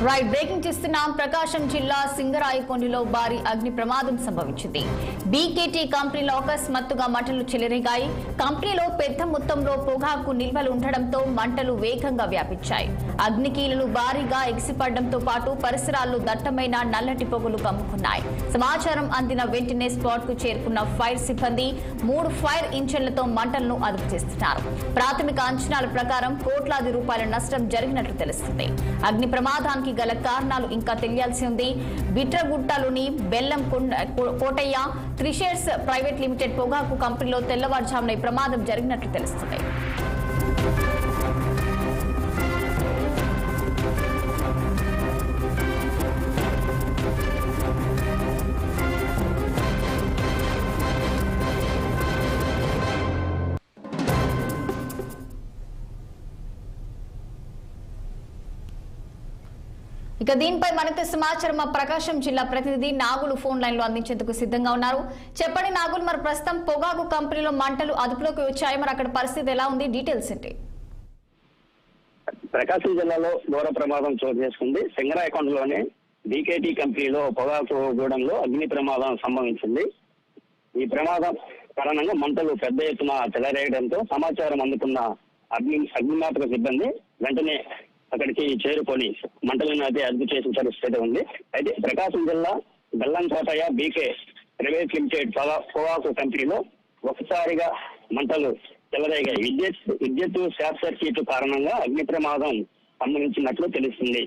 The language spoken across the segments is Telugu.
రైట్ బ్రేకింగ్ చేస్తున్నాం. ప్రకాశం జిల్లా సింగరాయకొండలో భారీ అగ్ని ప్రమాదం సంభవించింది. బీకేటీ కంపెనీలో అకస్మాత్తుగా మంటలు చెలరేగాయి. కంపెనీలో పెద్ద మొత్తంలో పొగాకు నిల్వలు ఉండడంతో మంటలు వేగంగా వ్యాపించాయి. అగ్నికీలలు భారీగా ఎగిసిపడడంతో పాటు పరిసరాల్లో దట్టమైన నల్లటి పొగలు కమ్ముకున్నాయి. సమాచారం అందిన వెంటనే స్పాట్ కు చేరుకున్న ఫైర్ సిబ్బంది 3 ఫైర్ ఇంజన్లతో మంటలను అదుపు చేస్తున్నారు. ప్రాథమిక అంచనాల ప్రకారం కోట్లాది రూపాయల నష్టం జరిగినట్లు తెలుస్తుంది. అగ్ని ప్రమాదానికి గల కారణాలు ఇంకా తెలియాల్సి ఉంది. బిట్రగుట్టలోని బెల్లం కోటయ్య త్రిషేర్స్ ప్రైవేట్ లిమిటెడ్ పొగాకు కంపెనీలో తెల్లవారుజామున ఈ ప్రమాదం జరిగినట్లు తెలుస్తుంది. ఇక దీనిపై మనతో సమాచారం మా ప్రకాశం జిల్లా ప్రతినిధి నాగులు ఫోన్ లైన్ లో అందించేందుకు సిద్ధంగా ఉన్నారు. చెప్పండి నాగులు, మరి ప్రస్తుతం పొగాకు కంపెనీలో మంటలు అదుపులోకి వచ్చాయి, మరి అక్కడ పరిస్థితి ఎలా ఉంది, డీటెయిల్స్ ఏంటి? ప్రకాశం జిల్లాలో ఘోర ప్రమాదం చోటు చేసుకుంది. సింగరాయకొండలోని బీకేటీ కంపెనీలో పొగాకు గూడెంలో అగ్ని ప్రమాదం సంభవించింది. ఈ ప్రమాదం కారణంగా మంటలు పెద్ద ఎత్తున చెలరేయడంతో సమాచారం అందుకున్న అగ్నిమాపక సిబ్బంది వెంటనే అక్కడికి చేరుకొని మంటలను అయితే అదుపు చేసిన పరిస్థితి ఉంది. అయితే ప్రకాశం జిల్లా బెల్లం కోటయ్య బీకే ప్రైవేట్ లిమిటెడ్ పొగాకు కంపెనీలో ఒకసారిగా మంటలు చెలరేగాయి. విద్యుత్ షార్ట్ సర్క్యూట్ కారణంగా అగ్ని ప్రమాదం సంభవించినట్లు తెలుస్తుంది.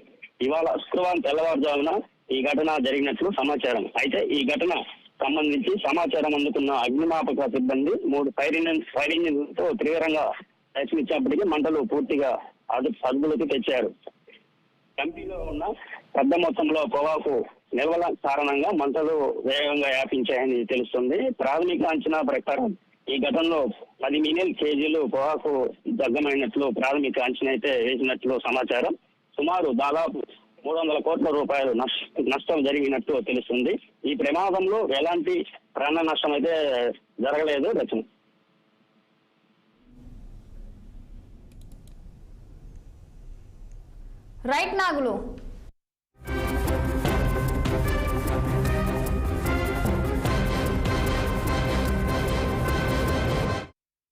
ఇవాళ శుక్రవారం తెల్లవారుజామున ఈ ఘటన జరిగినట్లు సమాచారం. అయితే ఈ ఘటన సంబంధించి సమాచారం అందుకున్న అగ్నిమాపక సిబ్బంది 3 ఫైర్ ఇంజిన్లతో తీవ్రంగా ప్రయత్నించినప్పటికీ మంటలు పూర్తిగా అదుపులోకి తెచ్చారు. కంపెనీలో ఉన్న పెద్ద మొత్తంలో పొగాకు నిల్వల కారణంగా మంటలు వేగంగా వ్యాపించాయని తెలుస్తుంది. ప్రాథమిక అంచనా ప్రకారం ఈ ఘటనలో 10 మిలియన్ కేజీలు పొగాకు దగ్ధమైనట్లు ప్రాథమిక అంచనా అయితే వేసినట్లు సమాచారం. సుమారు దాదాపు 300 కోట్ల రూపాయలు నష్టం జరిగినట్టు తెలుస్తుంది. ఈ ప్రమాదంలో ఎలాంటి ప్రాణ నష్టం అయితే జరగలేదు. రచన రైట్ నాగులు.